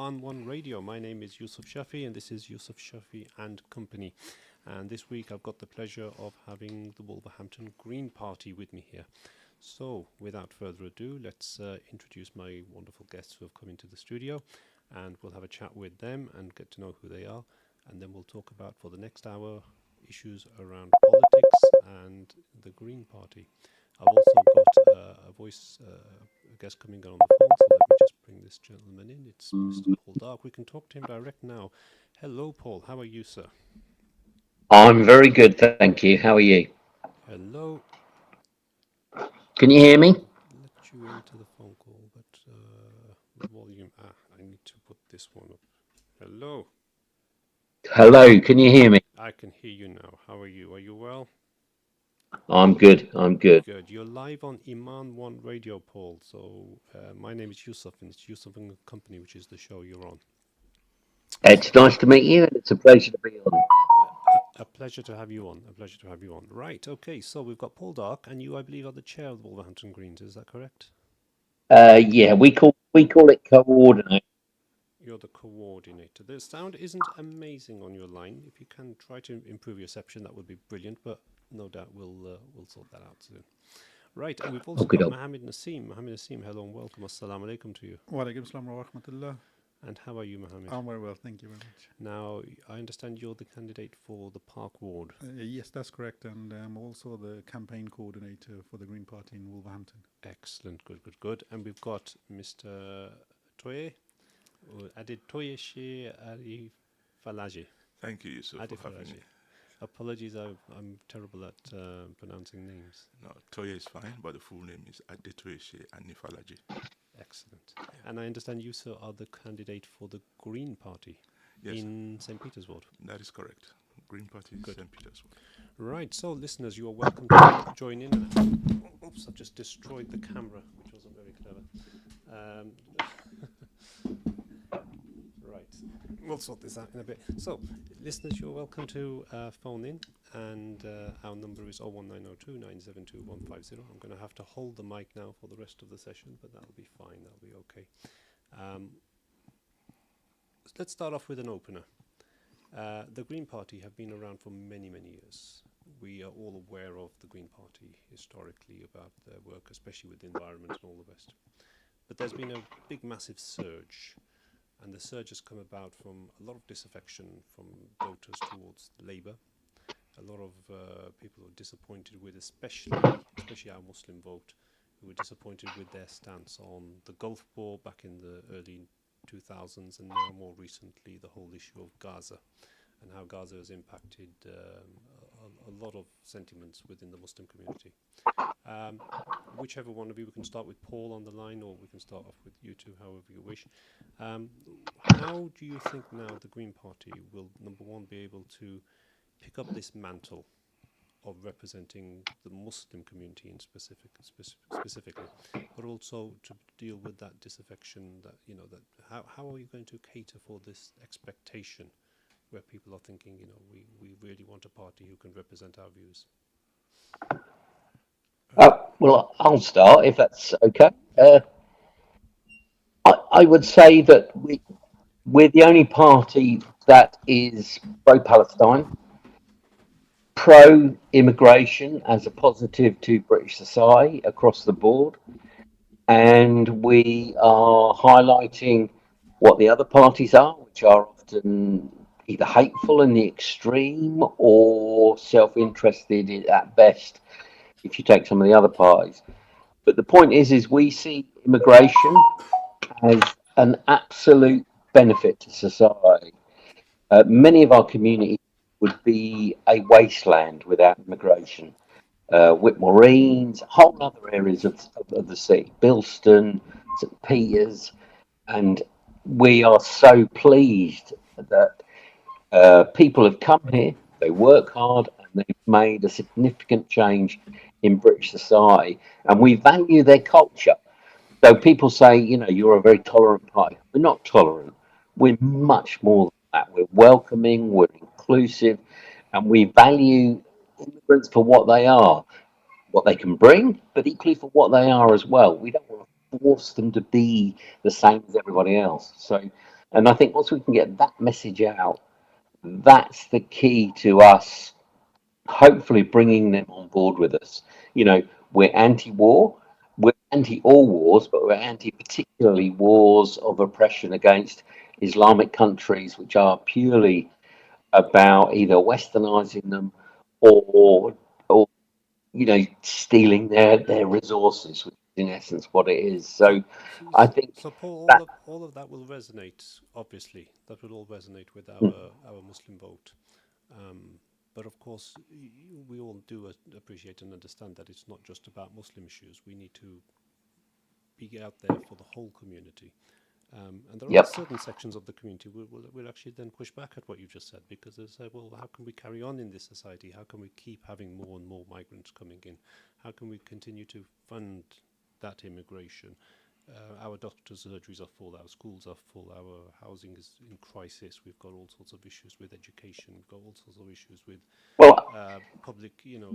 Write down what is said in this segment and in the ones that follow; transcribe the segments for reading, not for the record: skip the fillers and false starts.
Iman One Radio. My name is Yusuf Shafi, and this is Yusuf Shafi and Company. And this week I've got the pleasure of having the Wolverhampton Green Party with me here. So, without further ado, let's introduce my wonderful guests who have come into the studio, and we'll have a chat with them and get to know who they are. And then we'll talk about, for the next hour, issues around politics and the Green Party. I've also got a guest coming on the phone, so let me just bring this gentleman in. It's Mr. Paul Dark. We can talk to him direct now. Hello, Paul. How are you, sir? I'm very good, thank you. How are you? Hello. Can you hear me? Let you into the phone call, but the volume. I need to put this one up. Hello. Hello, can you hear me? I can hear you now. How are you? Are you well? I'm good, I'm good. Good. You're live on Iman One Radio, Paul. So my name is Yusuf, and it's Yusuf and Company, which is the show you're on. It's nice to meet you, and it's a pleasure to be on. A pleasure to have you on. A pleasure to have you on. Right. Okay. So we've got Paul Dark, and you, I believe, are the chair of the Wolverhampton Greens. Is that correct? Yeah, we call it coordinate. You're the coordinator. The sound isn't amazing on your line. If you can try to improve your reception, that would be brilliant. But no doubt we'll sort that out soon. Right. And we've also Okay, got doke. Mohammed Nassim. Mohammed Nassim, hello and welcome. Assalamu alaikum to you. Walaikum salam wa rahmatullah. And how are you, Mohammed? I'm very well, thank you very much. Now, I understand you're the candidate for the Park Ward. Yes, that's correct, and I'm also the campaign coordinator for the Green Party in Wolverhampton. Excellent, good, good, good. And we've got Mr. Toye, Adetoye She Ari Falaji. Thank you, Yusuf, Adi for having Falaji. me. Apologies, I'm terrible at pronouncing names. No, Toye is fine, but the full name is Adetoye Anifalaji. Excellent. And I understand you, sir, are the candidate for the Green Party in St. Petersburg. That is correct. Green Party is St. Petersburg. Right, so listeners, you are welcome to join in. Oops, I've just destroyed the camera, which wasn't very clever. Right, we'll sort this out in a bit. So, listeners, you're welcome to phone in, and our number is 01902 972 150. I'm going to have to hold the mic now for the rest of the session, but that'll be fine, that'll be okay. Let's start off with an opener. The Green Party have been around for many, many years. We are all aware of the Green Party historically, about their work, especially with the environment and all the rest. But there's been a big, massive surge. And the surge has come about from a lot of disaffection from voters towards Labour. A lot of people who are disappointed with, especially our Muslim vote, who were disappointed with their stance on the Gulf War back in the early 2000s, and now more recently the whole issue of Gaza and how Gaza has impacted a lot of sentiments within the Muslim community. Whichever one of you, we can start with Paul on the line, or we can start off with you two, however you wish. How do you think now the Green Party will, number one, be able to pick up this mantle of representing the Muslim community in specifically, but also to deal with that disaffection, that how are you going to cater for this expectation where people are thinking, we really want a party who can represent our views? Well, I'll start if that's okay. I would say that we're the only party that is pro-Palestine, pro-immigration as a positive to British society across the board, and we are highlighting what the other parties are, which are often either hateful in the extreme or self-interested at best, if you take some of the other parties. But the point is we see immigration as an absolute benefit to society. Many of our communities would be a wasteland without immigration. Whitmoreens, whole other areas of the city, Bilston, St Peters, and we are so pleased that people have come here, they work hard, and they've made a significant change in British society, and we value their culture. So people say, you're a very tolerant party. We're not tolerant. We're much more than that. We're welcoming, we're inclusive, and we value immigrants for what they are, what they can bring, but equally for what they are as well. We don't want to force them to be the same as everybody else. So And I think once we can get that message out, that's the key to us hopefully bringing them on board with us. You know, we're anti-war, we're anti all wars, but we're anti particularly wars of oppression against Islamic countries, which are purely about either westernizing them or stealing their resources, which is in essence what it is. So, So I think so Paul, that all of that will resonate. Obviously, that will all resonate with mm, our Muslim vote. But of course, we all do appreciate and understand that it's not just about Muslim issues. We need to be out there for the whole community. And there are yep. certain sections of the community will actually then push back at what you just said, because they say, well, how can we carry on in this society? How can we keep having more and more migrants coming in? How can we continue to fund that immigration? Our doctors' surgeries are full, our schools are full, our housing is in crisis. We've got all sorts of issues with education. We've got all sorts of issues with Well, public,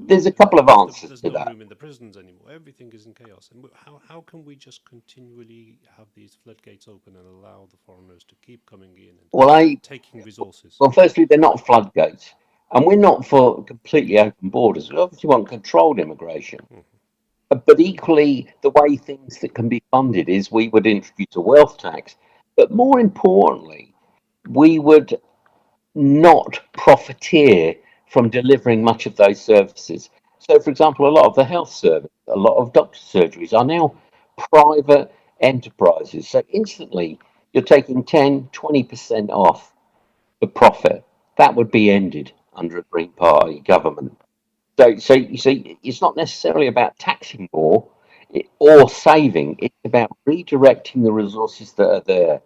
there's a couple of answers there's to no that. room in the prisons anymore. Everything is in chaos. And how can we just continually have these floodgates open and allow the foreigners to keep coming in and Well, I taking resources? well, firstly, they're not floodgates, and we're not for completely open borders. We obviously want controlled immigration. Mhm. But equally, the way things that can be funded is we would introduce a wealth tax, but more importantly, we would not profiteer from delivering much of those services. So, for example, a lot of the health service, a lot of doctor surgeries are now private enterprises. So, instantly, you're taking 10, 20% off the profit. That would be ended under a Green Party government. So you see, it's not necessarily about taxing more or saving. It's about redirecting the resources that are there.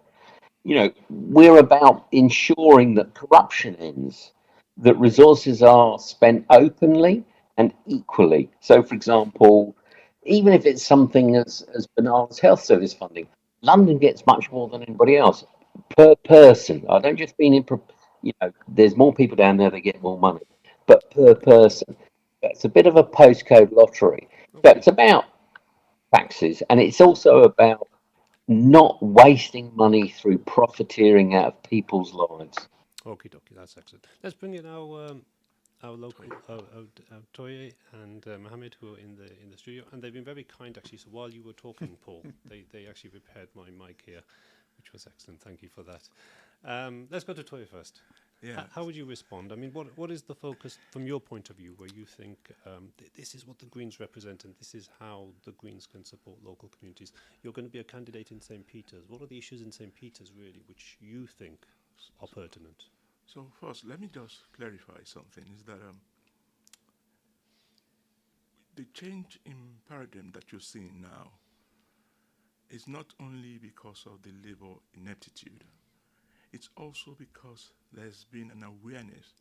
We're about ensuring that corruption ends, that resources are spent openly and equally. So, for example, even if it's something as banal as health service funding, London gets much more than anybody else per person. I don't just mean there's more people down there that get more money, but per person. It's a bit of a postcode lottery. So Okay, it's about taxes, and it's also about not wasting money through profiteering out of people's lives. okay, dokie, that's excellent. Let's bring in our Toy. local Toye and Mohammed, who are in the studio, and they've been very kind actually. So while you were talking, Paul, they actually repaired my mic here, which was excellent. Thank you for that. Let's go to Toye first. Yeah. How would you respond? I mean, what is the focus from your point of view, where you think this is what the Greens represent and this is how the Greens can support local communities? You're going to be a candidate in St. Peter's. What are the issues in St. Peter's, really, which you think are pertinent? So first, let me just clarify something. Is that the change in paradigm that you're seeing now is not only because of the labor ineptitude. It's also because there's been an awareness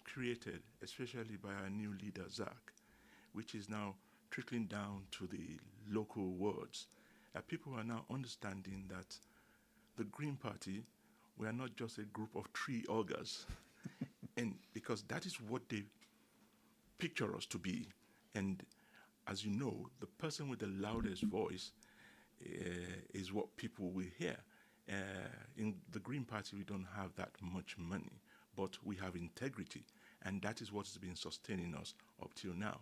created, especially by our new leader, Zach, which is now trickling down to the local wards. People are now understanding that the Green Party, we are not just a group of tree augurs. And because that is what they picture us to be. And as you know, the person with the loudest voice is what people will hear. In the Green Party, we don't have that much money, but we have integrity, and that is what has been sustaining us up till now.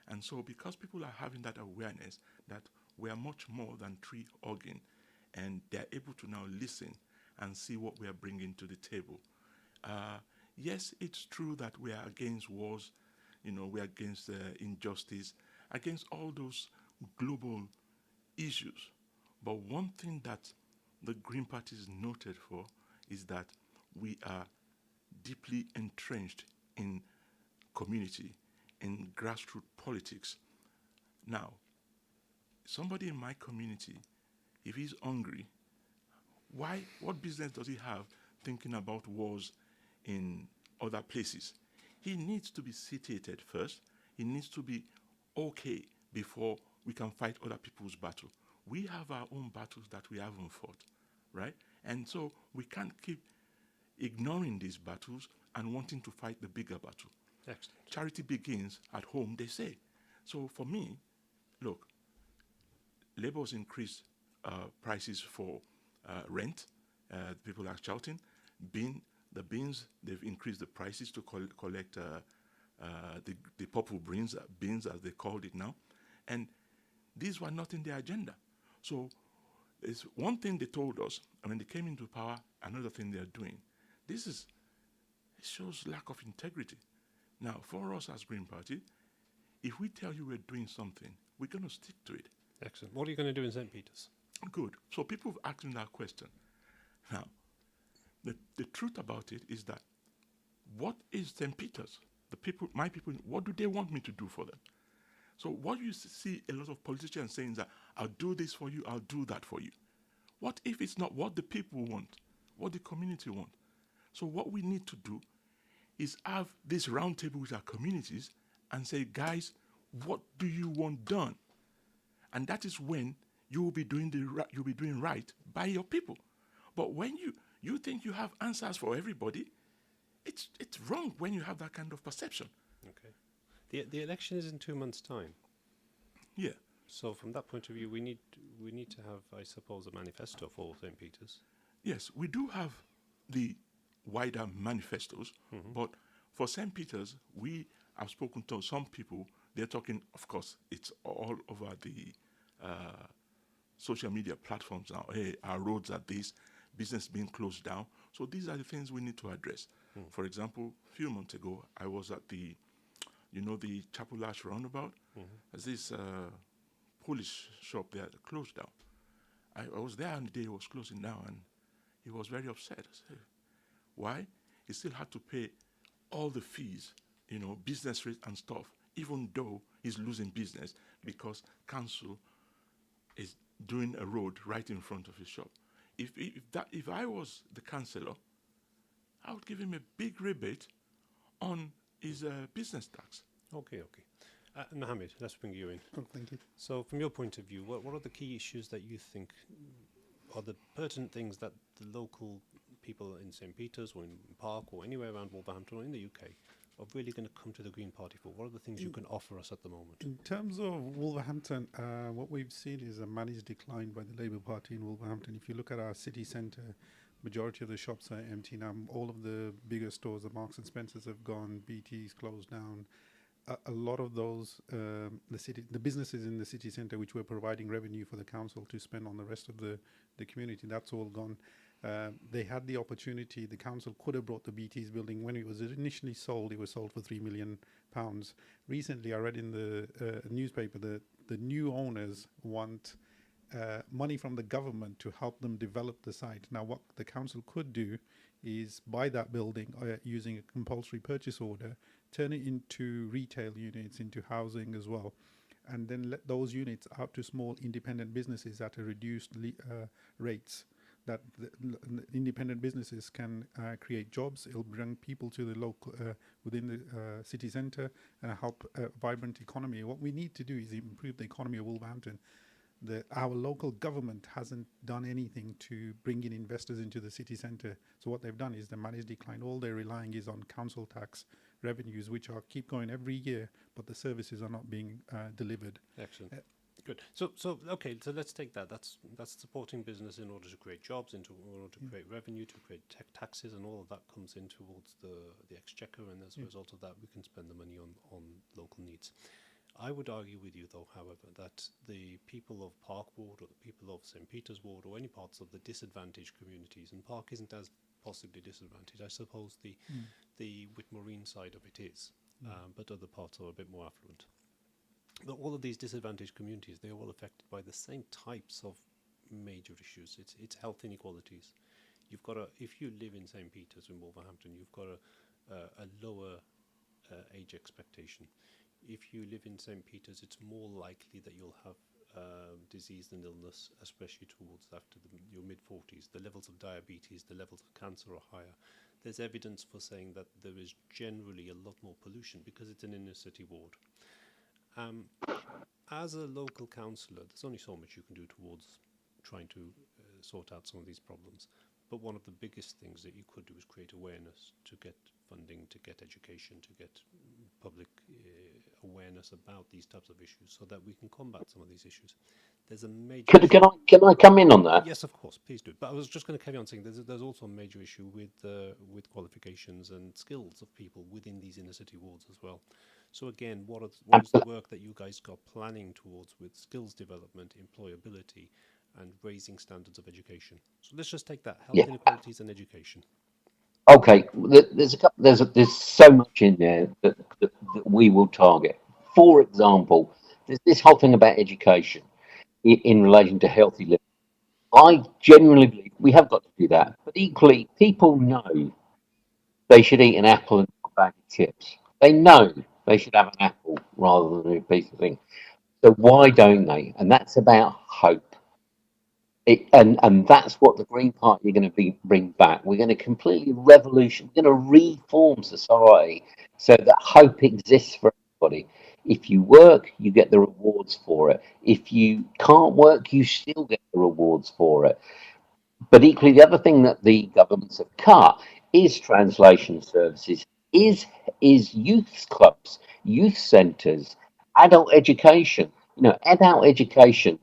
And so, because people are having that awareness that we are much more than tree organ, and they're able to now listen and see what we are bringing to the table. Uh, yes, it's true that we are against wars, we're against injustice, against all those global issues. But one thing that the Green Party is noted for is that we are deeply entrenched in community, in grassroots politics. Now, somebody in my community, if he's hungry, what business does he have thinking about wars in other places? He needs to be situated first. He needs to be okay before we can fight other people's battle. We have our own battles that we haven't fought, right? And so we can't keep ignoring these battles and wanting to fight the bigger battle. Excellent. Charity begins at home, they say. So for me, look, Labour's increased prices for rent, People are shouting. The beans, they've increased the prices to collect the purple beans as they called it now. And these were not in their agenda. So it's one thing they told us, and when they came into power, another thing they are doing. It shows lack of integrity. Now, for us as Green Party, if we tell you we're doing something, we're going to stick to it. Excellent. What are you going to do in St. Peter's? Good. So people have asked me that question. Now, the truth about it is that what is St. Peter's? My people, what do they want me to do for them? So what you see a lot of politicians saying is that I'll do this for you, I'll do that for you. What if it's not what the people want, what the community want? So what we need to do is have this round table with our communities and say, guys, what do you want done? And that is when you will be doing right by your people. But when you think you have answers for everybody, it's wrong when you have that kind of perception. Okay. The election is in 2 months' time. Yeah. So from that point of view, we need to have, I suppose, a manifesto for St. Peter's. Yes, we do have the wider manifestos, but for St. Peter's, we have spoken to some people. They're talking, of course, it's all over the social media platforms now. Hey, our roads are this, business being closed down. So these are the things we need to address. For example, a few months ago, I was at the Chapel Arch roundabout. There's this Polish shop there that closed down. I was there on the day it was closing down, and he was very upset. I said, why? He still had to pay all the fees, business rate and stuff, even though he's losing business because council is doing a road right in front of his shop. If I was the councillor, I would give him a big rebate on his business tax. Okay. Mohammed, let's bring you in. Oh, thank you. So from your point of view, what are the key issues that you think are the pertinent things that the local people in St. Peter's or in Park or anywhere around Wolverhampton or in the UK are really going to come to the Green Party for? What are the things you can offer us at the moment? In terms of Wolverhampton, what we've seen is a managed decline by the Labour Party in Wolverhampton. If you look at our city centre, majority of the shops are empty now. All of the bigger stores, the Marks and Spencers, have gone. BT's closed down. A lot of those, the businesses in the city centre, which were providing revenue for the council to spend on the rest of the community, that's all gone. They had the opportunity. The council could have brought the BT's building. When it was initially sold, it was sold for £3 million. Recently, I read in the newspaper that the new owners want money from the government to help them develop the site. Now, what the council could do is buy that building using a compulsory purchase order, turn it into retail units, into housing as well, and then let those units out to small independent businesses at a reduced rates. That the independent businesses can create jobs. It'll bring people to the local within the city centre and help a vibrant economy. What we need to do is improve the economy of Wolverhampton. Our local government hasn't done anything to bring in investors into the city centre. So what they've done is the managed decline. All they're relying is on council tax revenues, which keep going every year, but the services are not being delivered. Excellent. Good. So let's take that. That's supporting business in order to create jobs, in order to create revenue, to create taxes, and all of that comes in towards the exchequer, and as a result of that, we can spend the money on local needs. I would argue with you, though, however, that the people of Park Ward or the people of St. Peter's Ward or any parts of the disadvantaged communities, and Park isn't as possibly disadvantaged, I suppose the Whitmarine side of it is, but other parts are a bit more affluent. But all of these disadvantaged communities, they're all affected by the same types of major issues. It's health inequalities. You've got if you live in St. Peter's in Wolverhampton, you've got a lower age expectation. If you live in St. Peter's, it's more likely that you'll have disease and illness, especially towards after your mid-40s. The levels of diabetes, the levels of cancer are higher. There's evidence for saying that there is generally a lot more pollution because it's an inner-city ward. As a local councillor, there's only so much you can do towards trying to sort out some of these problems. But one of the biggest things that you could do is create awareness to get funding, to get education, to get public awareness about these types of issues so that we can combat some of these issues. There's a major issue. Can I come in on that? Yes, of course, please do. But I was just going to carry on saying there's also a major issue with qualifications and skills of people within these inner city wards as well. So again, what is the work that you guys got planning towards with skills development, employability, and raising standards of education? So let's just take that: health Yeah. inequalities and education. Okay. There's a couple. There's so much in there that we will target. For example, there's this whole thing about education in relation to healthy living. I genuinely believe we have got to do that. But equally, people know they should eat an apple and not a bag of chips. They know they should have an apple rather than a piece of thing. So why don't they? And that's about hope. And that's what the Green Party are going to bring back. We're going to completely revolution. We're going to reform society so that hope exists for everybody. If you work, you get the rewards for it. If you can't work, you still get the rewards for it. But equally, the other thing that the governments have cut is translation services, is youth clubs, youth centres, adult education. Adult education.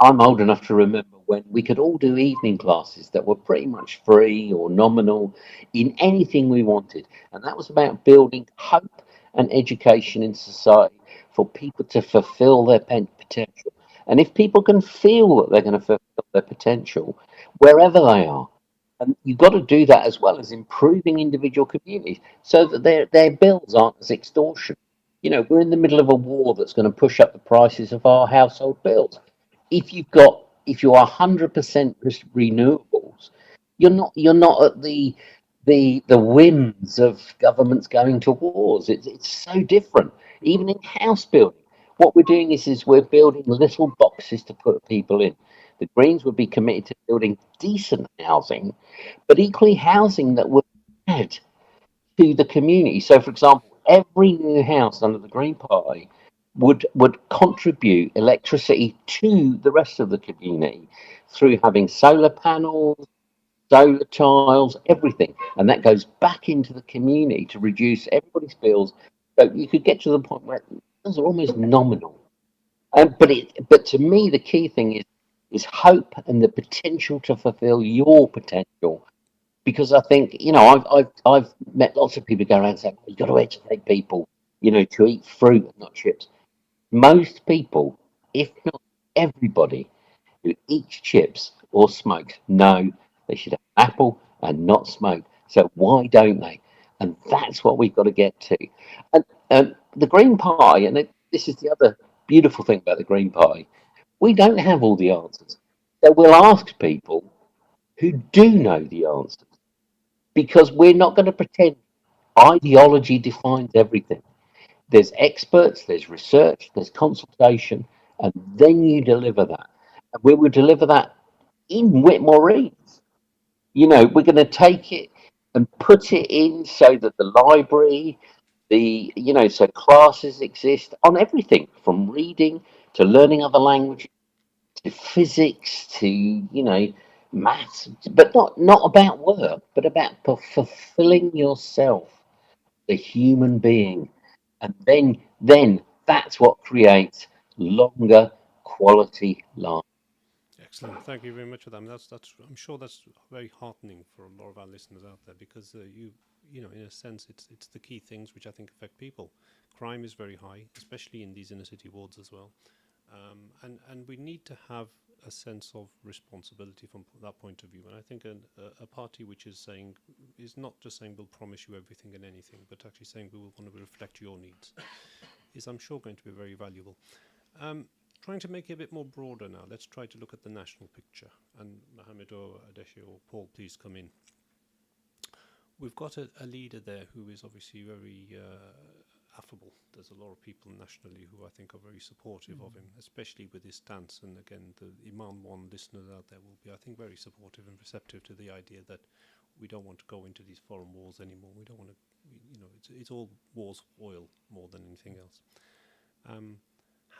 I'm old enough to remember when we could all do evening classes that were pretty much free or nominal in anything we wanted. And that was about building hope and education in society for people to fulfill their potential. And if people can feel that they're going to fulfill their potential wherever they are, and you've got to do that as well as improving individual communities so that their bills aren't as extortion. We're in the middle of a war that's going to push up the prices of our household bills. If you're 100% renewables, you're not at the whims of governments going to wars. It's so different. Even in house building, what we're doing is we're building little boxes to put people in. The Greens would be committed to building decent housing, but equally housing that would add to the community. So, for example, every new house under the Green Party would contribute electricity to the rest of the community through having solar panels, solar tiles, everything, and that goes back into the community to reduce everybody's bills. So you could get to the point where those are almost nominal. But to me, the key thing is hope and the potential to fulfil your potential, because I think I've met lots of people go around saying, you've got to educate people, to eat fruit and not chips. Most people, if not everybody, who eats chips or smokes know they should have an apple and not smoke. So why don't they? And that's what we've got to get to. And the Green Party, and this is the other beautiful thing about the Green Party, we don't have all the answers. So we'll ask people who do know the answers, because we're not going to pretend ideology defines everything. There's experts, there's research, there's consultation, and then you deliver that. And we will deliver that in Whitmore Eads. We're going to take it and put it in so that the library, so classes exist on everything from reading to learning other languages to physics to maths, but not about work, but about fulfilling yourself, the human being, and then that's what creates longer quality life. Excellent. Thank you very much for that. I mean, that's. I'm sure that's very heartening for a lot of our listeners out there because in a sense, it's the key things which I think affect people. Crime is very high, especially in these inner city wards as well, and we need to have a sense of responsibility from that point of view. And I think a party which is not just saying we'll promise you everything and anything, but actually saying we will want to reflect your needs, is I'm sure going to be very valuable. Trying to make it a bit more broader now, let's try to look at the national picture. And Mohammed or Adeshi or Paul, please come in. We've got a leader there who is obviously very affable. There's a lot of people nationally who I think are very supportive of him, especially with his stance. And again, the Imam One listeners out there will be, I think, very supportive and receptive to the idea that we don't want to go into these foreign wars anymore. We don't want to, it's all wars for oil more than anything else.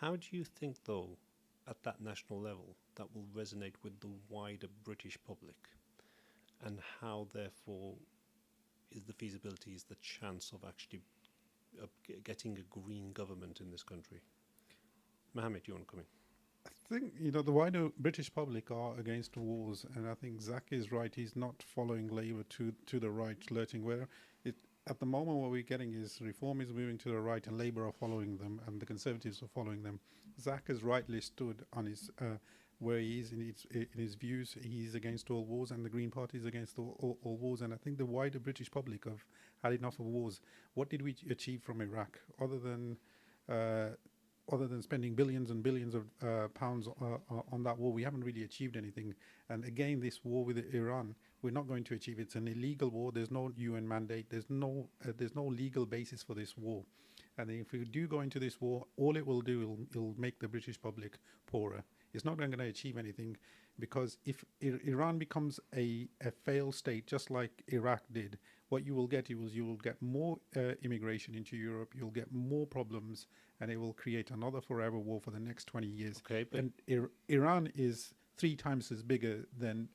How do you think, though, at that national level, that will resonate with the wider British public? And how, therefore, is the chance of actually getting a green government in this country? Mohammed, you want to come in? I think the wider British public are against wars, and I think Zach is right. He's not following Labour to the right, flirting where it at the moment what we're getting is Reform is moving to the right, and Labour are following them, and the Conservatives are following them. Zach has rightly stood on his where he is in his views. He's against all wars, and the Green Party is against all wars. And I think the wider British public have had enough of wars. What did we achieve from Iraq uh, other than spending billions and billions of pounds on that war? We haven't really achieved anything. And again, this war with Iran, we're not going to achieve. It's an illegal war. There's no UN mandate. There's no legal basis for this war. And if we do go into this war, all it will do, it'll make the British public poorer. It's not going to achieve anything, because if Iran becomes a failed state, just like Iraq did, what you will get is you will get more immigration into Europe. You'll get more problems, and it will create another forever war for the next 20 years. Okay, but And Iran is 3 times as bigger than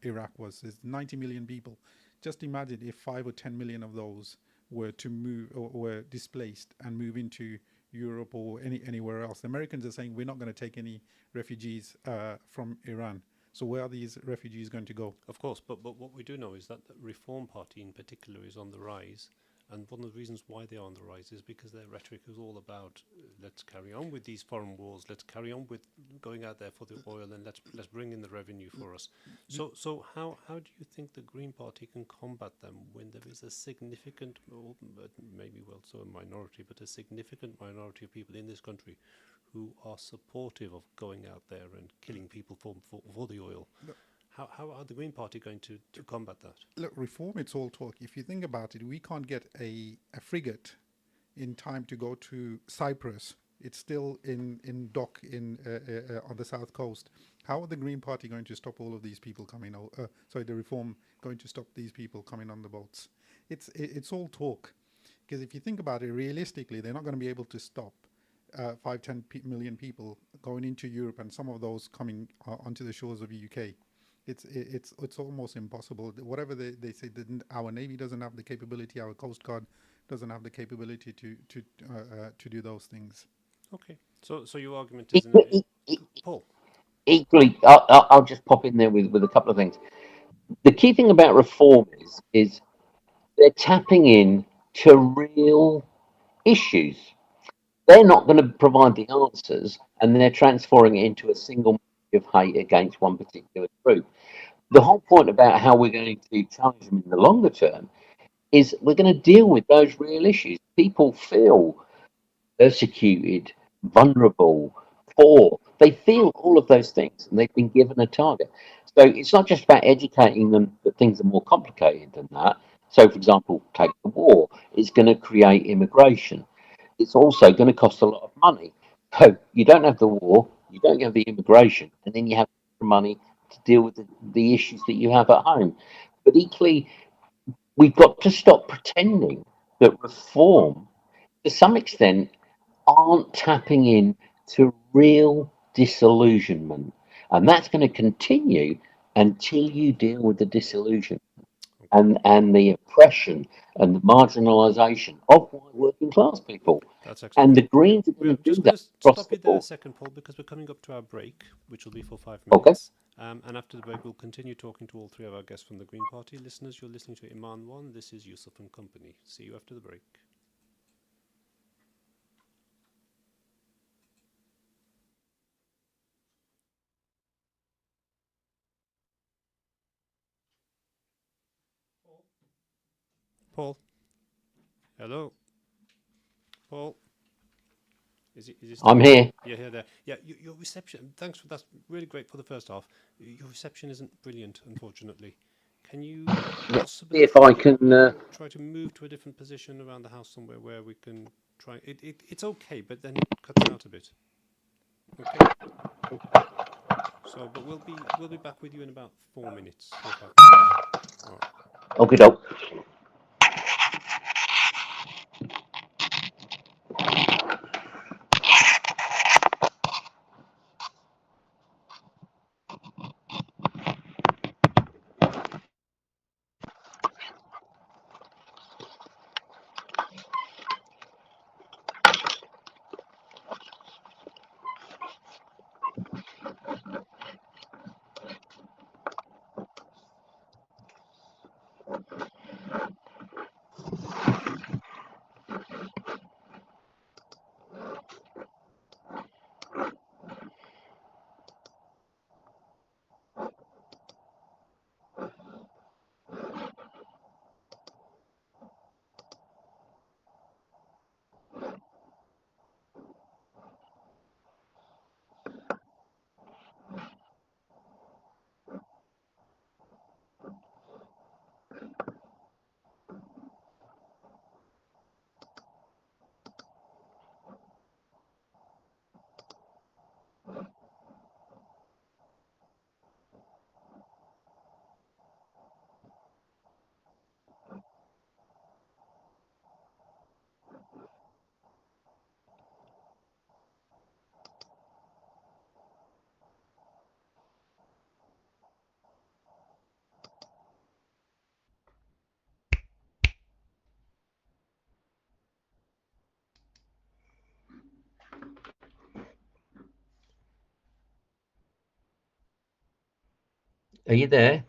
Iraq was. There's 90 million people. Just imagine if 5 or 10 million of those were to move or were displaced and move into Europe or anywhere else. The Americans are saying we're not going to take any refugees from Iran. So where are these refugees going to go? of course, but what we do know is that the Reform Party in particular is on the rise, and one of the reasons why they are on the rise is because their rhetoric is all about let's carry on with these foreign wars, let's carry on with going out there for the oil, and let's bring in the revenue for us. So how do you think the Green Party can combat them when there is a significant, maybe also a minority, but a significant minority of people in this country who are supportive of going out there and killing people for the oil? How are the Green Party going to combat that? Look, reform, it's all talk. If you think about it, we can't get a frigate in time to go to Cyprus. It's still in dock on the south coast. How are the Green Party going to stop all of these people coming out? The Reform going to stop these people coming on the boats? It's all talk. Because if you think about it, realistically, they're not going to be able to stop 5-10 million people going into Europe, and some of those coming onto the shores of the UK. It's almost impossible. Whatever they say, our Navy doesn't have the capability, our Coast Guard doesn't have the capability to do those things. Okay, so your argument is Equally, Paul. equally I'll just pop in there with a couple of things. The key thing about reform is they're tapping in to real issues. They're not going to provide the answers, and they're transforming it into a single message of hate against one particular group. The whole point about how we're going to challenge them in the longer term is we're going to deal with those real issues. People feel persecuted, vulnerable, poor. They feel all of those things, and they've been given a target. So it's not just about educating them that things are more complicated than that. So, for example, take the war. It's going to create immigration. It's also going to cost a lot of money. So you don't have the war, you don't have the immigration, and then you have money to deal with the issues that you have at home. But equally, we've got to stop pretending that reform, to some extent, aren't tapping in to real disillusionment. And that's going to continue until you deal with the disillusion and the oppression and the marginalisation of white working class people. That's And excellent. the Greens are We're going to do just going that to across stop the you there a board. second, Paul, because we're coming up to our break, which will be for 5 Okay. minutes. And after the break, we'll continue talking to all three of our guests from the Green Party. Listeners, you're listening to Iman One. This is Yusuf and Company. See you after the break. Paul. Hello. Paul. Is he I'm here. Yeah, here, there. Yeah, your reception. Thanks for that's really great for the first half. Your reception isn't brilliant, unfortunately. Can you Let's see possibly if I can. try to move to a different position around the house somewhere where we can try? It's okay, but then it cuts out a bit. Okay. So, but we'll be back with you in about 4 minutes, 4 or 5 minutes. All right. Okay, doke. Are you there?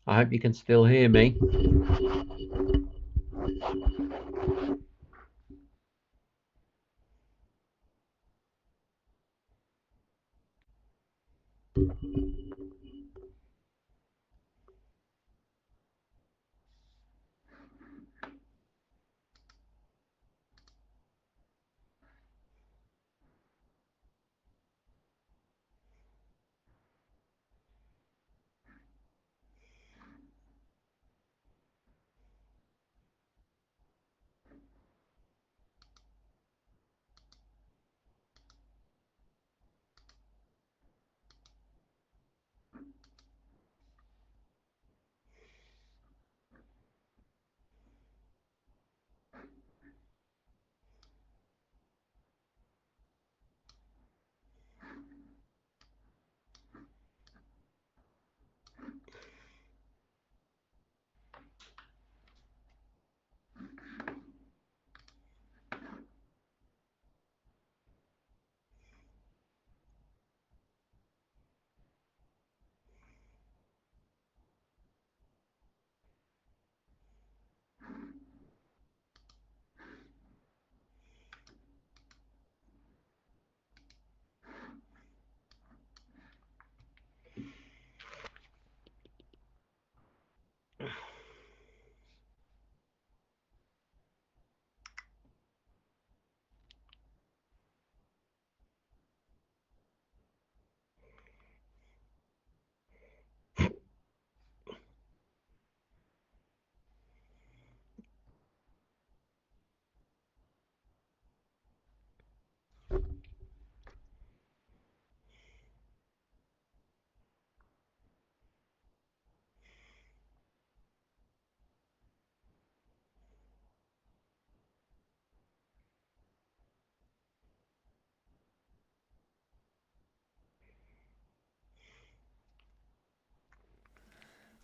I hope you can still hear me.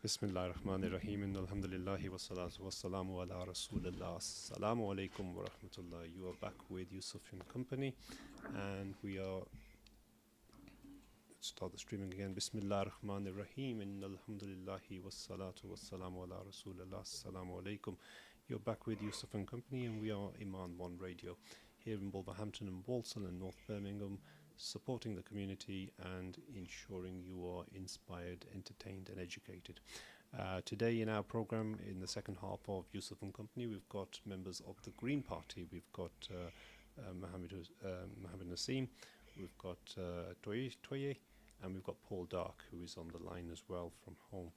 Bismillah ar-Rahman ar-Rahim. Alhamdulillahi wa salatu wa salamu ala Rasulullah. Assalamu alaikum wa rahmatullah. You are back with Yusuf and company, and we are. Let's start the streaming again. Bismillah ar-Rahman ar-Rahim. Alhamdulillahi wa salatu wa salamu ala Rasulullah. Assalamu alaikum. You're back with Yusuf and company, and we are Iman One Radio here in Wolverhampton and Walsall and North Birmingham, supporting the community and ensuring you are inspired, entertained, and educated. Today in our program, in the second half of Yusuf and Company, we've got members of the Green Party. We've got Mohammed Nassim, we've got Toye, and we've got Paul Dark, who is on the line as well from home.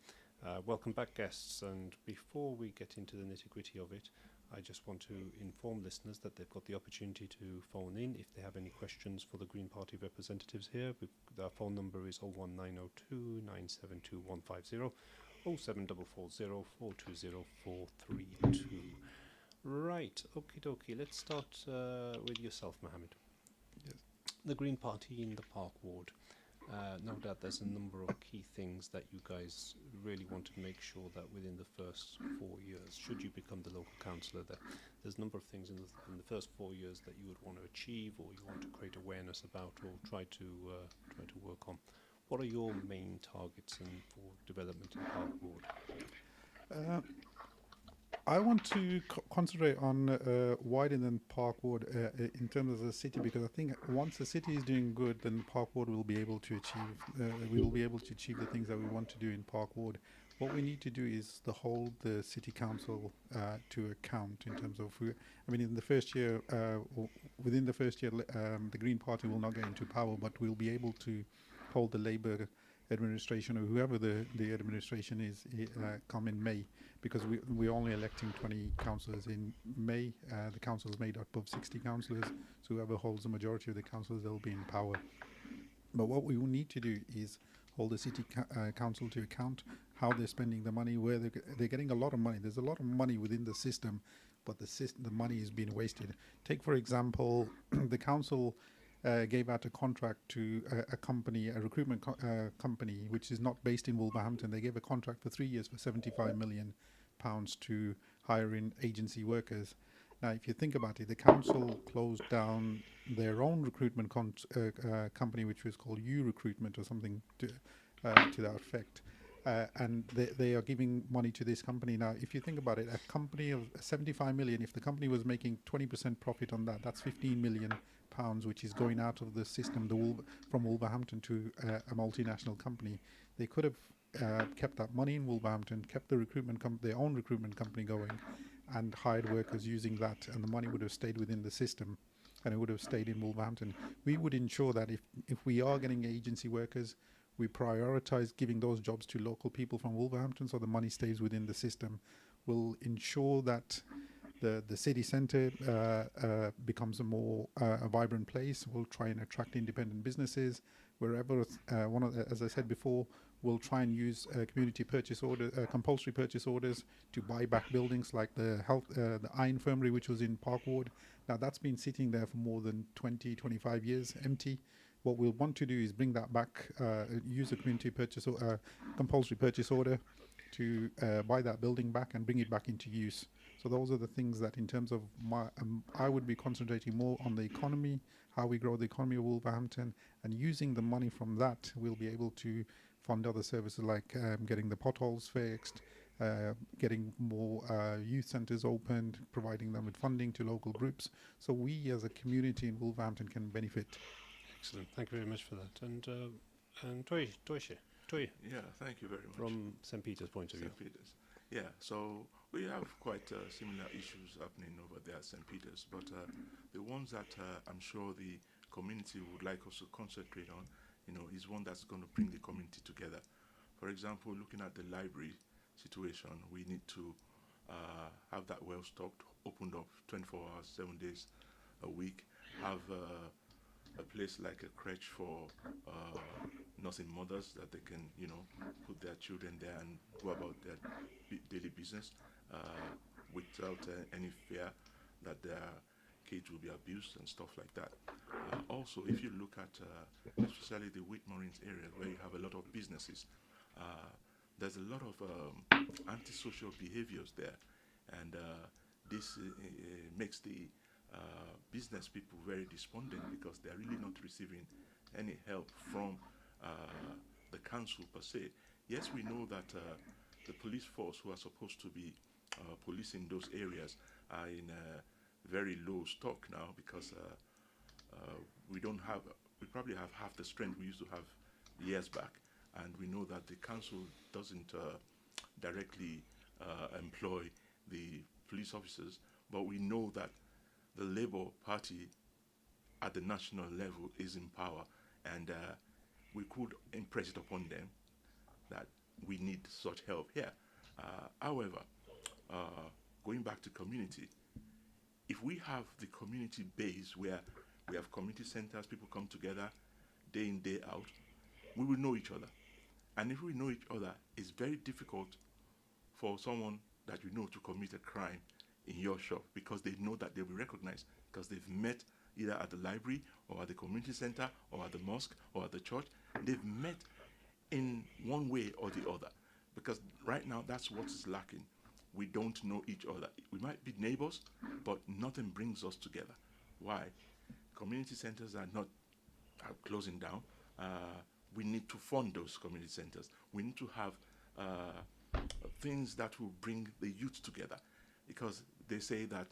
Welcome back, guests. And before we get into the nitty-gritty of it, I just want to inform listeners that they've got the opportunity to phone in if they have any questions for the Green Party representatives here. Our phone number is 01902 972 150, 07440 420 432. Right, okie dokie. Let's start with yourself, Mohammed. Yes. The Green Party in the Park Ward. No doubt there's a number of key things that you guys really want to make sure that within the first 4 years, should you become the local councillor, there's a number of things in the first 4 years that you would want to achieve, or you want to create awareness about, or try to work on. What are your main targets for development in Park Ward? I want to concentrate on widening than Park Ward in terms of the city, because I think once the city is doing good, then Park Ward will be able to achieve. We will be able to achieve the things that we want to do in Park Ward. What we need to do is to hold the city council to account in terms of. In the first year, within the first year, the Green Party will not get into power, but we'll be able to hold the Labour administration, or whoever the administration is, come in May, because we're only electing 20 councillors in May. The council is made up of 60 councillors, so whoever holds the majority of the councillors, they'll be in power. But what we will need to do is hold the city council to account, how they're spending the money, where they're getting a lot of money. There's a lot of money within the system, but the money is being wasted. Take, for example, the council gave out a contract to a company, a recruitment company, which is not based in Wolverhampton. They gave a contract for 3 years for £75 million to hire in agency workers. Now, if you think about it, the council closed down their own recruitment company, which was called U Recruitment or something to that effect. And they are giving money to this company. Now, if you think about it, a company of 75 million, if the company was making 20% profit on that, that's 15 million pounds, which is going out of the system from Wolverhampton to a multinational company. They could have kept that money in Wolverhampton, kept the their own recruitment company going, and hired workers using that, and the money would have stayed within the system, and it would have stayed in Wolverhampton. We would ensure that if we are getting agency workers, we prioritize giving those jobs to local people from Wolverhampton, so the money stays within the system. We'll ensure that the city centre becomes a more vibrant place. We'll try and attract independent businesses wherever. As I said before, we'll try and use community purchase order, compulsory purchase orders to buy back buildings like the eye infirmary, which was in Park Ward. Now that's been sitting there for more than 25 years empty. What we'll want to do is bring that back, use a community purchase or compulsory purchase order to buy that building back and bring it back into use. So those are the things that, in terms of I would be concentrating more on the economy, how we grow the economy of Wolverhampton, and using the money from that, we'll be able to fund other services like getting the potholes fixed, getting more youth centres opened, providing them with funding to local groups. So we as a community in Wolverhampton can benefit. Excellent. Thank you very much for that. And Toye. Yeah, thank you very much. From St. Peter's point of view. St. Peter's. Yeah, so we have quite similar issues happening over there at St. Peter's, but the ones that I'm sure the community would like us to concentrate on, is one that's going to bring the community together. For example, looking at the library situation, we need to have that well stocked, opened up 24 hours, 7 days a week, have a place like a crèche for nursing mothers that they can, put their children there and go about their daily business without any fear that their kids will be abused and stuff like that. Also, if you look at especially the Whitmoreens area where you have a lot of businesses, there's a lot of antisocial behaviors there, and this makes the business people very despondent because they're really not receiving any help from the council per se. Yes, we know that the police force who are supposed to be policing those areas are in very low stock now because we probably have half the strength we used to have years back, and we know that the council doesn't directly employ the police officers, but we know that the Labour Party at the national level is in power, and we could impress it upon them that we need such help here. However, uh, going back to community, if we have the community base where we have community centers, people come together day in, day out, we will know each other. And if we know each other, it's very difficult for someone that you know to commit a crime in your shop because they know that they'll be recognized because they've met either at the library or at the community center or at the mosque or at the church. They've met in one way or the other because right now that's what is lacking. We don't know each other. We might be neighbors, but nothing brings us together. Why? Community centers are closing down. We need to fund those community centers. We need to have things that will bring the youth together, because they say that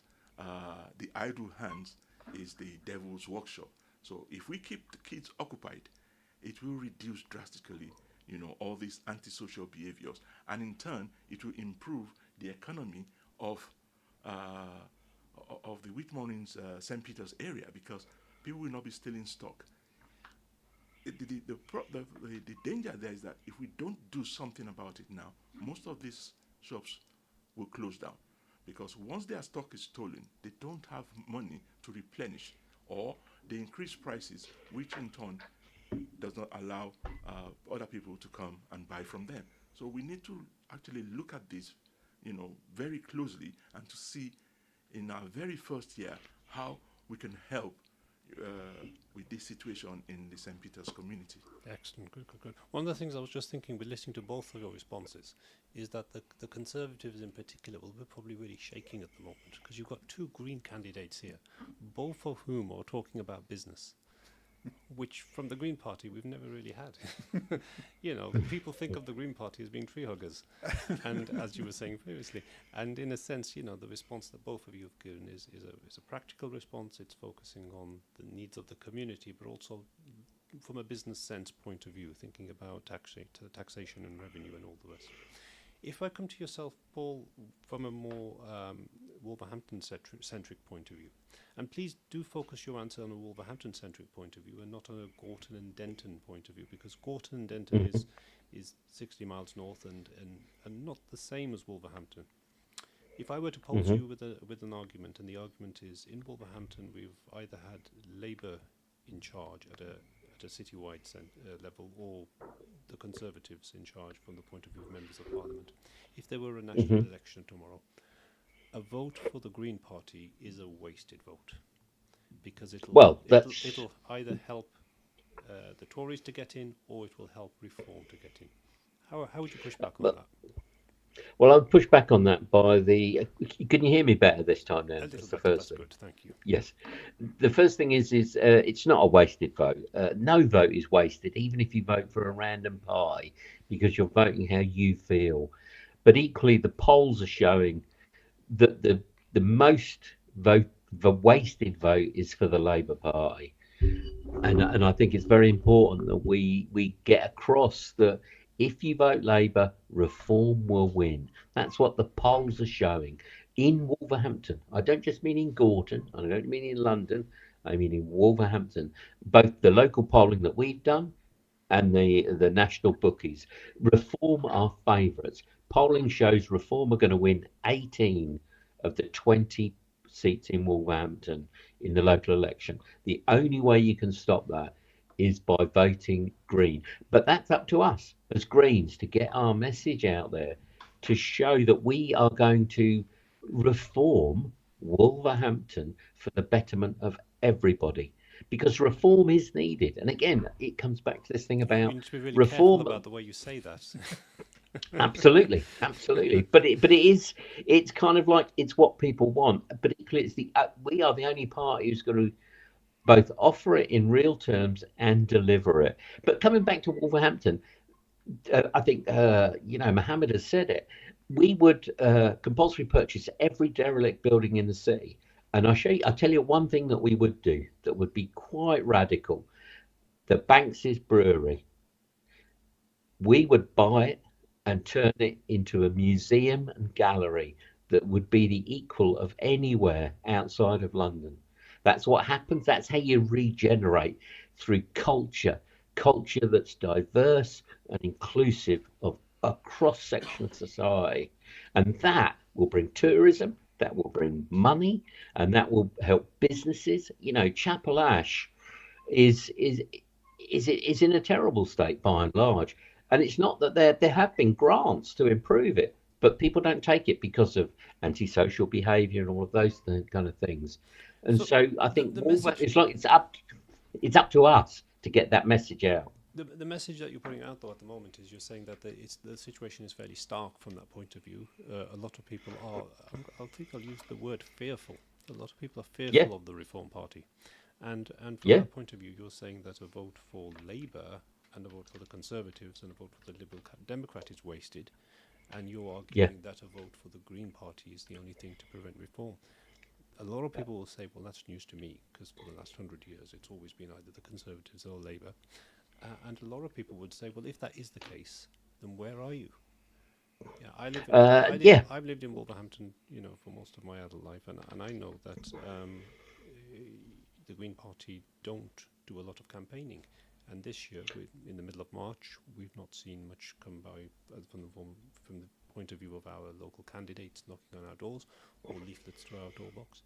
the idle hands is the devil's workshop. So if we keep the kids occupied, it will reduce drastically, all these antisocial behaviors, and in turn, it will improve the economy of the Whitmornings, St. Peter's area, because people will not be stealing stock. The danger there is that if we don't do something about it now, most of these shops will close down, because once their stock is stolen, they don't have money to replenish, or they increase prices, which in turn does not allow other people to come and buy from them. So we need to actually look at this, very closely, and to see in our very first year how we can help with this situation in the St. Peter's community. Excellent, good. One of the things I was just thinking with listening to both of your responses is that the Conservatives in particular will be probably really shaking at the moment, because you've got two Green candidates here, both of whom are talking about business, which from the Green Party we've never really had. People think of the Green Party as being tree huggers, and as you were saying previously, and in a sense, the response that both of you have given is a practical response. It's focusing on the needs of the community, but also from a business sense point of view, thinking about taxation and revenue and all the rest. If I come to yourself, Paul, from a more Wolverhampton-centric point of view, and please do focus your answer on a Wolverhampton-centric point of view and not on a Gorton and Denton point of view, because Gorton and Denton is 60 miles north and not the same as Wolverhampton. If I were to pose you with an argument, and the argument is, in Wolverhampton we've either had Labour in charge at a citywide level, or the Conservatives in charge from the point of view of members of Parliament. If there were a national election tomorrow, a vote for the Green Party is a wasted vote, because it'll either help the Tories to get in, or it will help Reform to get in. How would you push back on that? Well, I'll push back on that by can you hear me better this time now? A little better, that's good, thank you. Yes. The first thing is it's not a wasted vote. No vote is wasted, even if you vote for a random pie, because you're voting how you feel. But equally, the polls are showing that the most vote, the wasted vote, is for the Labour Party. And I think it's very important that we get across that if you vote Labour, Reform will win. That's what the polls are showing. In Wolverhampton, I don't just mean in Gorton, I don't mean in London, I mean in Wolverhampton. Both the local polling that we've done and the national bookies, Reform are favourites. Polling shows Reform are going to win 18 of the 20 seats in Wolverhampton in the local election. The only way you can stop that is by voting Green. But that's up to us as Greens to get our message out there, to show that we are going to reform Wolverhampton for the betterment of everybody, because reform is needed. And again, it comes back to this thing about you need to be really reform. Careful about the way you say that. Absolutely. But it's kind of like, it's what people want. But equally, it's we are the only party who's going to both offer it in real terms and deliver it. But coming back to Wolverhampton, I think Mohammed has said it. We would compulsory purchase every derelict building in the city, and I'll tell you one thing that we would do that would be quite radical: the Banks's Brewery. We would buy it and turn it into a museum and gallery that would be the equal of anywhere outside of London. That's what happens. That's how you regenerate, through culture that's diverse and inclusive of a cross section of society. And that will bring tourism, that will bring money, and that will help businesses. Chapel Ash is in a terrible state by and large. And it's not that there have been grants to improve it, but people don't take it because of antisocial behaviour and all of those kind of things. And So so I the think the Wolver, message it's up to us to get that message out. the message that you're putting out though at the moment is you're saying that the situation is fairly stark from that point of view. A lot of people are. I think I'll use the word fearful. A lot of people are Yeah, fearful of the Reform Party, and from yeah, that point of view, you're saying that a vote for Labour and a vote for the Conservatives and a vote for the Liberal Democrat is wasted, and you're yeah. arguing that a vote for the Green Party is the only thing to prevent reform. A lot of people will say, well, that's news to me, because for the last 100 years it's always been either the Conservatives or Labour. And a lot of people would say, well, if that is the case, then where are you? Yeah, Yeah. I've lived in Wolverhampton, for most of my adult life, and I know that the Green Party don't do a lot of campaigning. And this year, in the middle of March, we've not seen much come by from the point of view of our local candidates knocking on our doors or leaflets to our door box.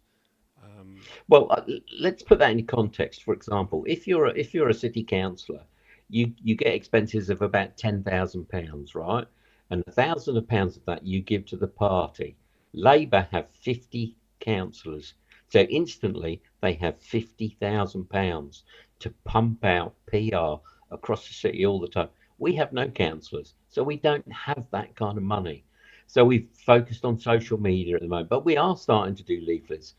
Well, let's put that in context. For example, if you're a city councillor, you get expenses of about £10,000, right? And £1,000 of that you give to the party. Labour have 50 councillors, so instantly they have £50,000 to pump out PR across the city all the time. We have no councillors, so we don't have that kind of money. So we've focused on social media at the moment, but we are starting to do leaflets.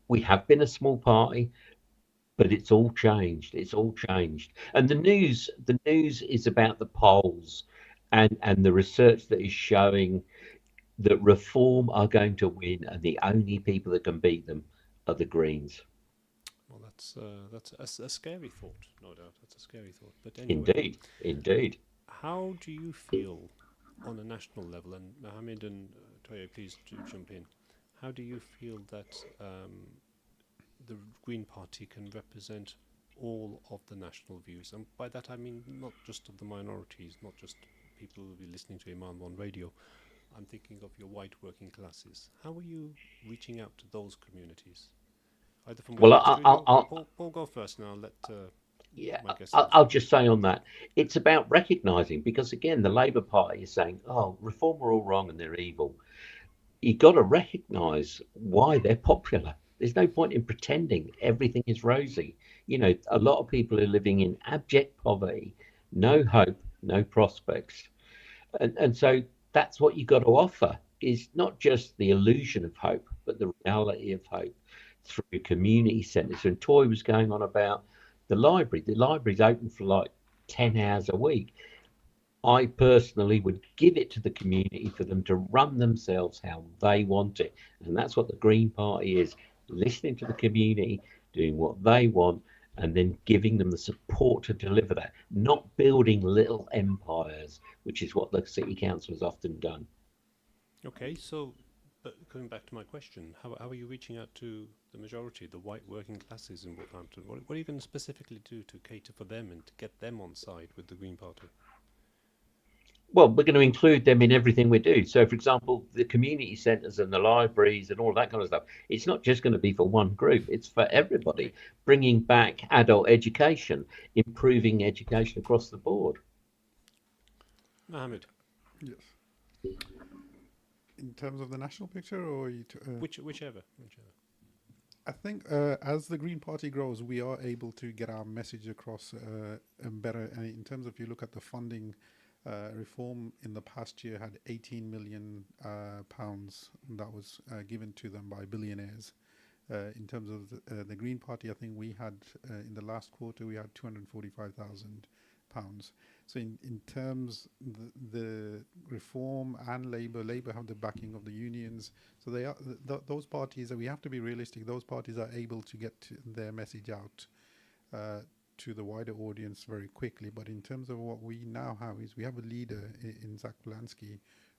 We have been a small party, but it's all changed. It's all changed. And the news is about the polls and the research that is showing that Reform are going to win, and the only people that can beat them are the Greens. Well, that's a scary thought, no doubt. That's a scary thought. But anyway, Indeed, indeed. how do you feel on a national level? And Mohammed and Toye, please do jump in. How do you feel that the Green Party can represent all of the national views? And by that I mean not just of the minorities, not just people who will be listening to Iman on radio. I'm thinking of your white working classes. How are you reaching out to those communities? Either from Well, within the studio, Paul go first, and I'll let yeah, my guests I'll answer. just say on that, it's about recognising, because again, the Labour Party is saying, "Oh, Reform are all wrong and they're evil." You got to recognise why they're popular. There's no point in pretending everything is rosy. A lot of people are living in abject poverty, no hope, no prospects. And so that's what you got to offer, is not just the illusion of hope, but the reality of hope through community centres. And Toy was going on about the library. The library's open for like 10 hours a week. I personally would give it to the community for them to run themselves how they want it. And that's what the Green Party is: listening to the community, doing what they want, and then giving them the support to deliver that, not building little empires, which is what the city council has often done. Okay, so but coming back to my question, how are you reaching out to the majority, the white working classes in Wolverhampton? What are you going to specifically do to cater for them and to get them on side with the Green Party? Well, we're going to include them in everything we do. So, for example, the community centres and the libraries and all that kind of stuff, it's not just going to be for one group, it's for everybody. Okay, Bringing back adult education, improving education across the board. Mohammed, Yes. In terms of the national picture, or whichever. I think as the Green Party grows, we are able to get our message across and better. And in terms of, you look at the funding, Reform in the past year had 18 million pounds that was given to them by billionaires. In terms of the Green Party, I think we had in the last quarter we had 245,000 pounds. So in terms the Reform and Labour have the backing of the unions. So they are those parties, we have to be realistic. Those parties are able to get their message out to the wider audience very quickly. But in terms of what we now have is we have a leader in Zach Polanski,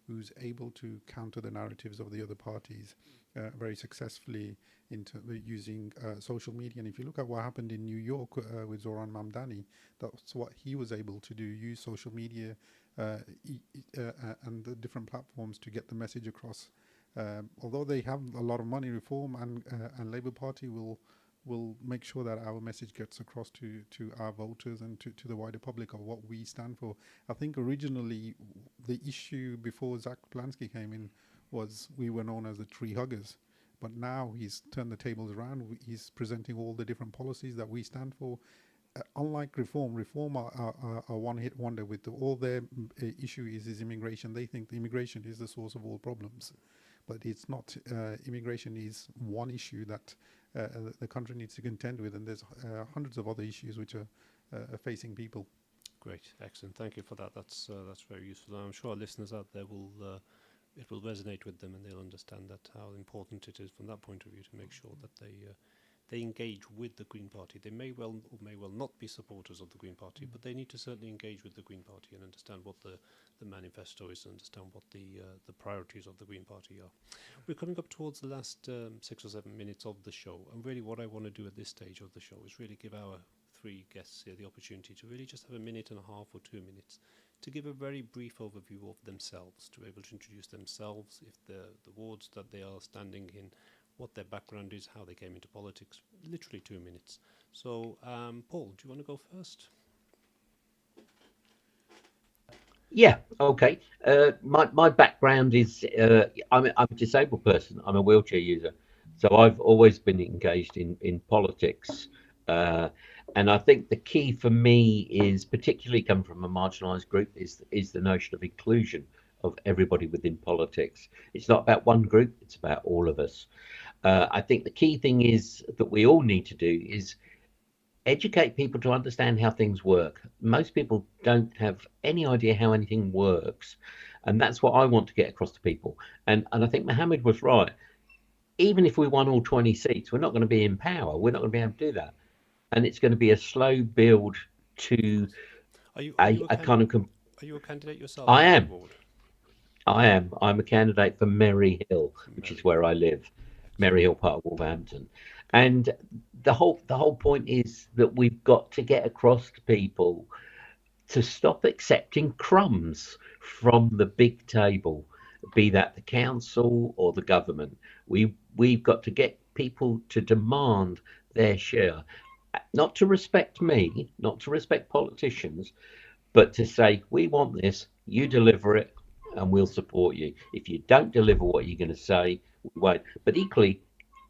who's able to counter the narratives of the other parties very successfully using social media. And if you look at what happened in New York with Zoran Mamdani, that's what he was able to do: use social media and the different platforms to get the message across. Although they have a lot of money, Reform and Labour Party will make sure that our message gets across to our voters and to the wider public of what we stand for. I think originally the issue before Zach Plansky came in was we were known as the tree huggers. But now he's turned the tables around. He's presenting all the different policies that we stand for. Unlike Reform are one-hit wonder. With all their issue is immigration. They think the immigration is the source of all problems, but it's not. Immigration is one issue that the country needs to contend with, and there's hundreds of other issues which are facing people. Great, excellent. Thank you for that. That's very useful. I'm sure our listeners out there will it will resonate with them, and they'll understand that how important it is from that point of view to make sure that they engage with the Green Party. They may well or may well not be supporters of the Green Party, but they need to certainly engage with the Green Party and understand what the manifesto is, and understand what the priorities of the Green Party are. We're coming up towards the last 6 or 7 minutes of the show, and really what I want to do at this stage of the show is really give our 3 guests here the opportunity to really just have a minute and a half or 2 minutes to give a very brief overview of themselves, to be able to introduce themselves, if the wards that they are standing in, what their background is, how they came into politics. Literally 2 minutes. So, Paul, do you want to go first? Yeah, okay. My background is I'm a disabled person. I'm a wheelchair user, so I've always been engaged in politics. And I think the key for me is, particularly coming from a marginalised group, is the notion of inclusion of everybody within politics. It's not about one group; it's about all of us. I think the key thing is that we all need to do is educate people to understand how things work. Most people don't have any idea how anything works, and that's what I want to get across to people. And I think Mohammed was right. Even if we won all 20 seats, we're not going to be in power. We're not going to be able to do that, and it's going to be a slow build to Are you a kind of. are you a candidate yourself I in any am. ward? I am. I'm a candidate for Merry Hill, which is Mary. where I live. Excellent. Merry Hill, part of Wolverhampton. And the whole point is that we've got to get across to people to stop accepting crumbs from the big table, be that the council or the government. We've got to get people to demand their share, not to respect me, not to respect politicians, but to say, we want this, you deliver it, and we'll support you. If you don't deliver what you're going to say, we won't. But equally,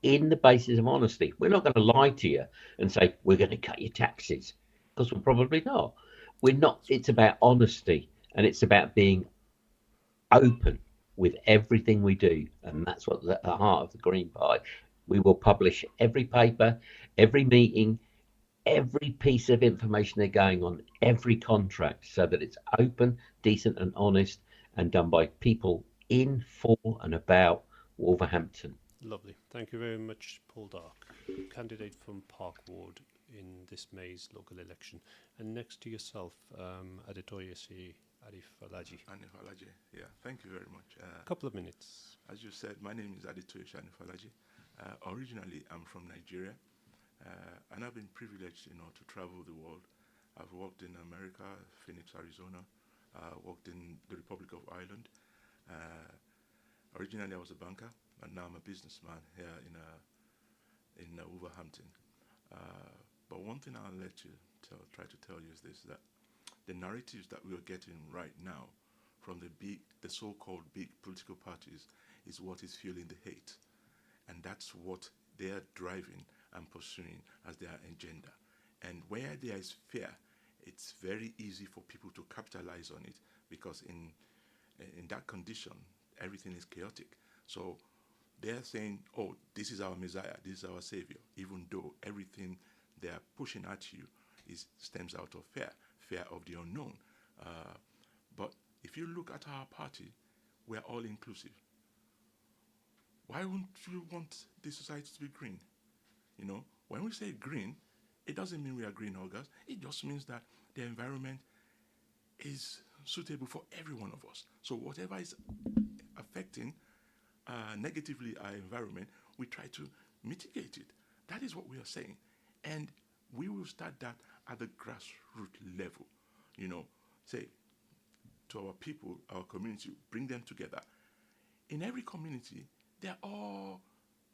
in the basis of honesty, we're not going to lie to you and say, we're going to cut your taxes, because we're probably not. We're not. It's about honesty, and it's about being open with everything we do. And that's what's at the heart of the Green Party. We will publish every paper, every meeting, every piece of information they're going on, every contract, so that it's open, decent, and honest, and done by people in, for, and about Wolverhampton. Lovely. Thank you very much, Paul Dark, candidate from Park Ward in this May's local election. And next to yourself, Adetoyesi Arif Alaji. Anif Alaji. Yeah, thank you very much. A couple of minutes. As you said, my name is Aditoye Shanifalaji. Originally, I'm from Nigeria, and I've been privileged, to travel the world. I've worked in America, Phoenix, Arizona. Worked in the Republic of Ireland. Originally, I was a banker, and now I'm a businessman here in Wolverhampton. But one thing I'll try to tell you is this: that the narratives that we are getting right now from the so-called big political parties is what is fueling the hate. And that's what they are driving and pursuing as their agenda. And where there is fear, it's very easy for people to capitalize on it, because in that condition, everything is chaotic. So they're saying, oh, this is our Messiah, this is our Savior, even though everything they are pushing at you stems out of fear of the unknown. But if you look at our party, we're all inclusive. Why wouldn't you want the society to be green? When we say green, it doesn't mean we are green huggers. It just means that the environment is suitable for every one of us. So whatever is affecting negatively our environment, we try to mitigate it. That is what we are saying. And we will start that at the grassroots level. You know, say to our people, our community, bring them together. In every community, there are all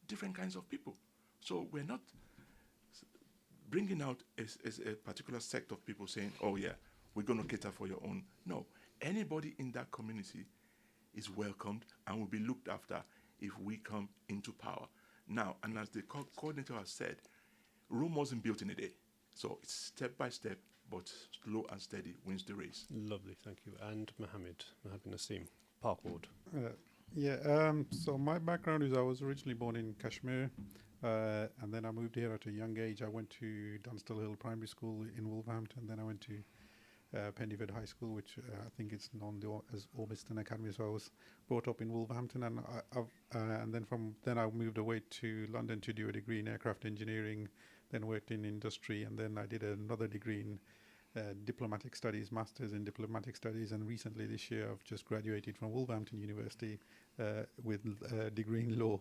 different kinds of people. So we're not bringing out a particular sect of people saying, oh yeah, we're going to cater for your own. No, anybody in that community is welcomed and will be looked after if we come into power. Now, and as the coordinator has said, Rome wasn't built in a day. So it's step by step, but slow and steady wins the race. Lovely, thank you. And Mohammed Nassim, Park Ward. So my background is I was originally born in Kashmir, and then I moved here at a young age. I went to Dunstall Hill Primary School in Wolverhampton, then I went to Pendyford High School, which I think it's known as Ormiston Academy. So I was brought up in Wolverhampton, and and then from then I moved away to London to do a degree in aircraft engineering, then worked in industry, and then I did another degree in diplomatic studies, masters in diplomatic studies, and recently this year I've just graduated from Wolverhampton University with a degree in law.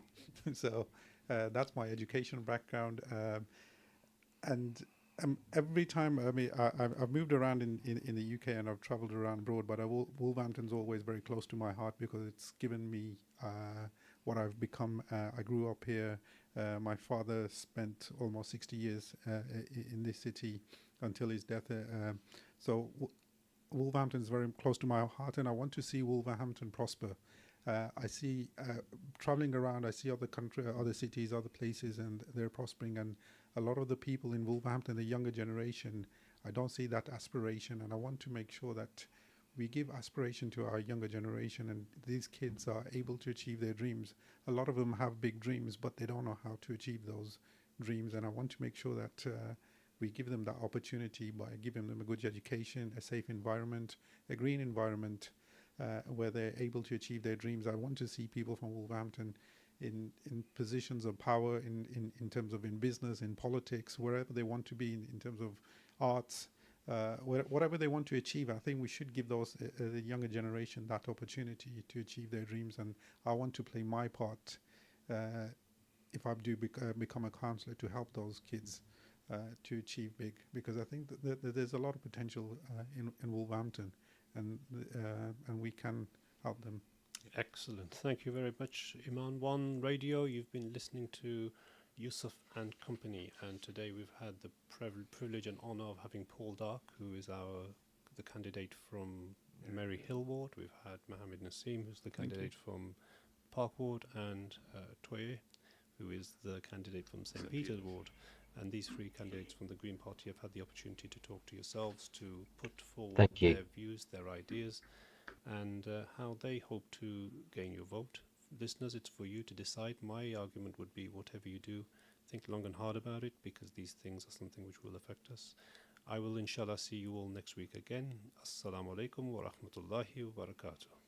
So that's my education background, and every time I've moved around in the UK and I've travelled around abroad, but Wolverhampton's always very close to my heart because it's given me what I've become. I grew up here. My father spent almost 60 years in this city until his death. So Wolverhampton is very close to my heart, and I want to see Wolverhampton prosper. I see traveling around, I see other cities, other places, and they're prospering. And a lot of the people in Wolverhampton, the younger generation, I don't see that aspiration, and I want to make sure that we give aspiration to our younger generation, and these kids are able to achieve their dreams. A lot of them have big dreams, but they don't know how to achieve those dreams, and I want to make sure that we give them that opportunity by giving them a good education, a safe environment, a green environment, where they're able to achieve their dreams. I want to see people from Wolverhampton in positions of power, in terms of in business, in politics, wherever they want to be, in terms of arts, whatever they want to achieve. I think we should give the younger generation that opportunity to achieve their dreams, and I want to play my part if I do become a councillor to help those kids to achieve big, because I think that there's a lot of potential in Wolverhampton, and we can help them. Excellent. Thank you very much, Iman One Radio. You've been listening to Yusuf and Company, and today we've had the privilege and honour of having Paul Dark, who is the candidate from Merry Hill Ward. We've had Mohammed Nassim, who's the candidate from Park Ward, and Toye, who is the candidate from St. Peter's Ward. And these three candidates from the Green Party have had the opportunity to talk to yourselves, to put forward their views, their ideas, and how they hope to gain your vote. Listeners, it's for you to decide. My argument would be, whatever you do, think long and hard about it, because these things are something which will affect us. I will inshallah see you all next week again. Assalamu alaikum wa rahmatullahi wa barakatuh.